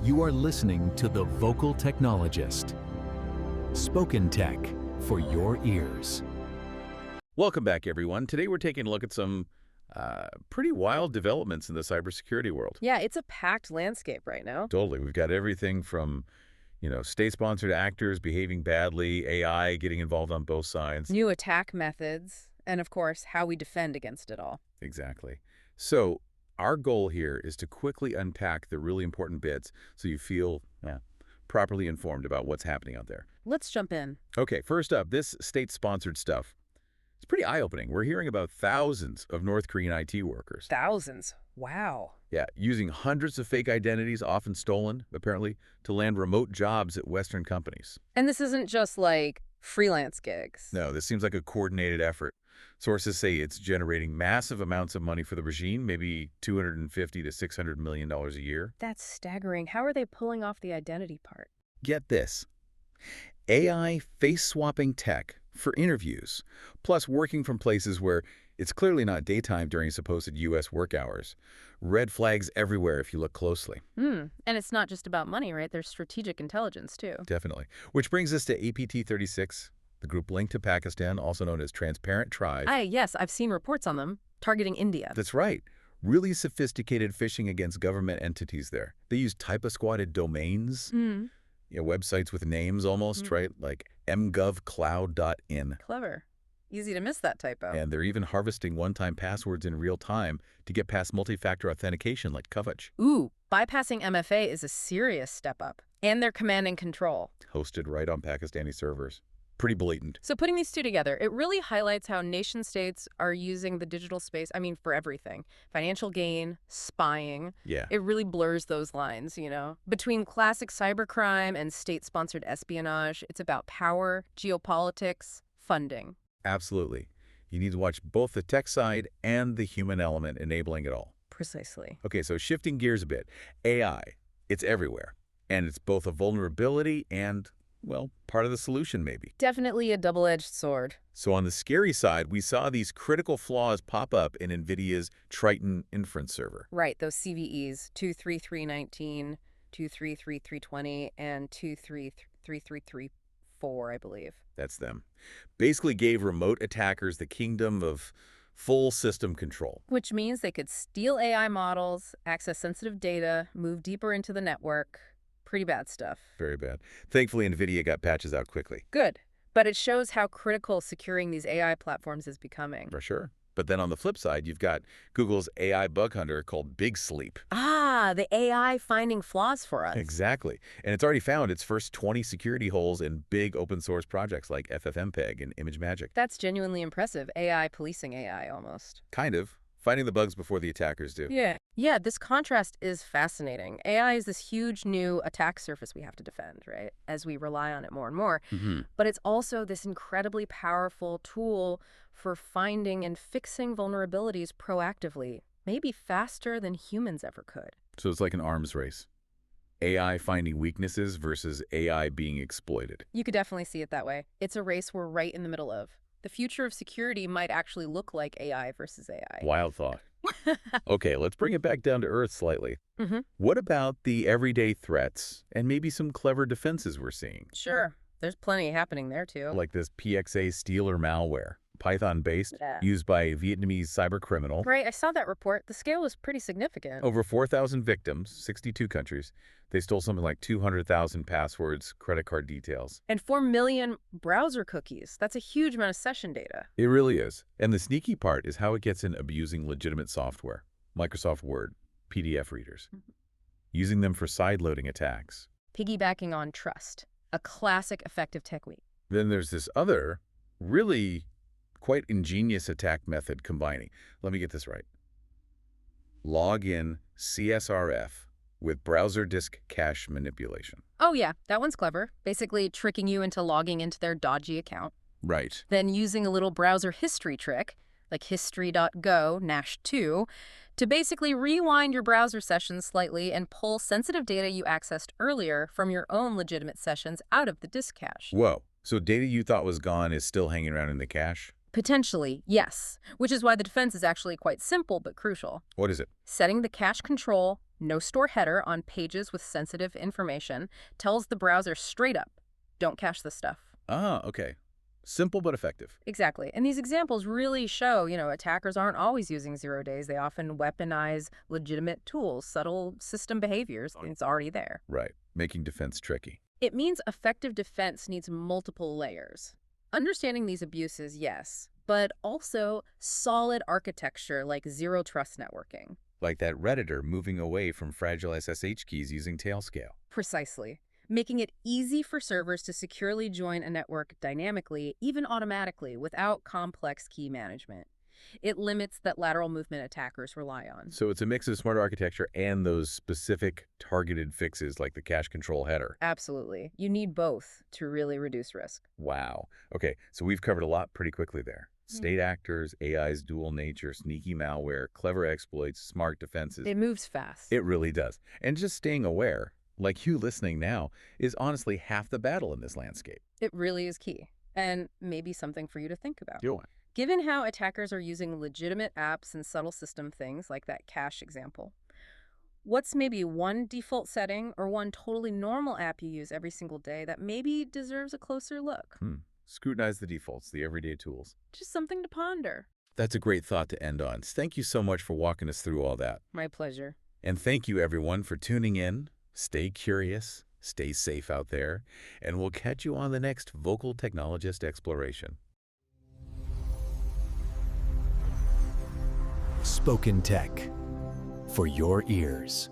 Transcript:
You are listening to The Vocal Technologist. Spoken tech for your ears. Welcome back, everyone. Today we're taking a look at some pretty wild developments in the cybersecurity world. Yeah, it's a packed landscape right now. Totally. We've got everything from, state-sponsored actors behaving badly, AI getting involved on both sides. New attack methods, and of course, how we defend against it all. Exactly. So our goal here is to quickly unpack the really important bits so you feel properly informed about what's happening out there. Let's jump in. Okay, first up, this state-sponsored stuff. It's pretty eye-opening. We're hearing about thousands of North Korean IT workers. Thousands. Wow. Yeah, using hundreds of fake identities, often stolen, apparently, to land remote jobs at Western companies. And this isn't just like freelance gigs. No, this seems like a coordinated effort. Sources say it's generating massive amounts of money for the regime, maybe $250 to $600 million a year. That's staggering. How are they pulling off the identity part? Get this. AI face-swapping tech for interviews, plus working from places where it's clearly not daytime during supposed U.S. work hours. Red flags everywhere if you look closely. And it's not just about money, right? There's strategic intelligence, too. Definitely. Which brings us to APT-36, the group linked to Pakistan, also known as Transparent Tribe. Yes, I've seen reports on them targeting India. That's right. Really sophisticated phishing against government entities there. They use typo-squatted domains, websites with names almost, right? Like mgovcloud.in. Clever. Easy to miss that typo. And they're even harvesting one-time passwords in real time to get past multi-factor authentication like Coverage. Ooh, bypassing MFA is a serious step up. And they're command and control. Hosted right on Pakistani servers. Pretty blatant. So putting these two together, it really highlights how nation-states are using the digital space, for everything. Financial gain, spying. Yeah. It really blurs those lines, Between classic cybercrime and state-sponsored espionage, it's about power, geopolitics, funding. Absolutely. You need to watch both the tech side and the human element enabling it all. Precisely. Okay, so shifting gears a bit. AI, it's everywhere. And it's both a vulnerability and, part of the solution maybe. Definitely a double-edged sword. So on the scary side, we saw these critical flaws pop up in NVIDIA's Triton inference server. Right, those CVEs, 23319, 233320, and 233334, I believe. That's them. Basically gave remote attackers the kingdom of full system control. Which means they could steal AI models, access sensitive data, move deeper into the network. Pretty bad stuff. Very bad. Thankfully, NVIDIA got patches out quickly. Good. But it shows how critical securing these AI platforms is becoming. For sure. But then on the flip side, you've got Google's AI bug hunter called Big Sleep. The AI finding flaws for us. Exactly. And it's already found its first 20 security holes in big open source projects like FFmpeg and ImageMagick. That's genuinely impressive. AI policing AI, almost. Kind of. Finding the bugs before the attackers do. Yeah, this contrast is fascinating. AI is this huge new attack surface we have to defend, right? As we rely on it more and more. But it's also this incredibly powerful tool for finding and fixing vulnerabilities proactively, maybe faster than humans ever could. So it's like an arms race. AI finding weaknesses versus AI being exploited. You could definitely see it that way. It's a race we're right in the middle of. The future of security might actually look like AI versus AI. Wild thought. Okay, let's bring it back down to earth slightly. What about the everyday threats and maybe some clever defenses we're seeing? Sure. There's plenty happening there, too. Like this PXA Stealer malware, Python-based, used by a Vietnamese cybercriminal. Right, I saw that report. The scale was pretty significant. Over 4,000 victims, 62 countries. They stole something like 200,000 passwords, credit card details. And 4 million browser cookies. That's a huge amount of session data. It really is. And the sneaky part is how it gets in abusing legitimate software. Microsoft Word, PDF readers. Using them for side-loading attacks. Piggybacking on trust. A classic effective technique. Then there's this other, really quite ingenious attack method combining. Let me get this right. Login CSRF with browser disk cache manipulation. Oh yeah, that one's clever. Basically tricking you into logging into their dodgy account. Right. Then using a little browser history trick, like history.go -2, to basically rewind your browser sessions slightly and pull sensitive data you accessed earlier from your own legitimate sessions out of the disk cache. Whoa. So data you thought was gone is still hanging around in the cache? Potentially, yes. Which is why the defense is actually quite simple but crucial. What is it? Setting the cache control no store header on pages with sensitive information, tells the browser straight up, don't cache this stuff. Ah, okay. Simple but effective. Exactly. And these examples really show, attackers aren't always using 0 days. They often weaponize legitimate tools, subtle system behaviors. It's already there. Right. Making defense tricky. It means effective defense needs multiple layers. Understanding these abuses, yes, but also solid architecture like zero trust networking. Like that Redditor moving away from fragile SSH keys using Tailscale. Precisely. Making it easy for servers to securely join a network dynamically, even automatically, without complex key management. It limits that lateral movement attackers rely on. So it's a mix of smart architecture and those specific targeted fixes like the cache control header. Absolutely. You need both to really reduce risk. Wow. Okay, so we've covered a lot pretty quickly there. State actors, AI's dual nature, sneaky malware, clever exploits, smart defenses. It moves fast. It really does. And just staying aware, like you listening now, is honestly half the battle in this landscape. It really is key. And maybe something for you to think about. Go on. Given how attackers are using legitimate apps and subtle system things like that cache example, what's maybe one default setting or one totally normal app you use every single day that maybe deserves a closer look? Scrutinize the defaults, the everyday tools. Just something to ponder. That's a great thought to end on. Thank you so much for walking us through all that. My pleasure. And thank you, everyone, for tuning in. Stay curious, stay safe out there, and we'll catch you on the next Vocal Technologist Exploration. Spoken Tech for your ears.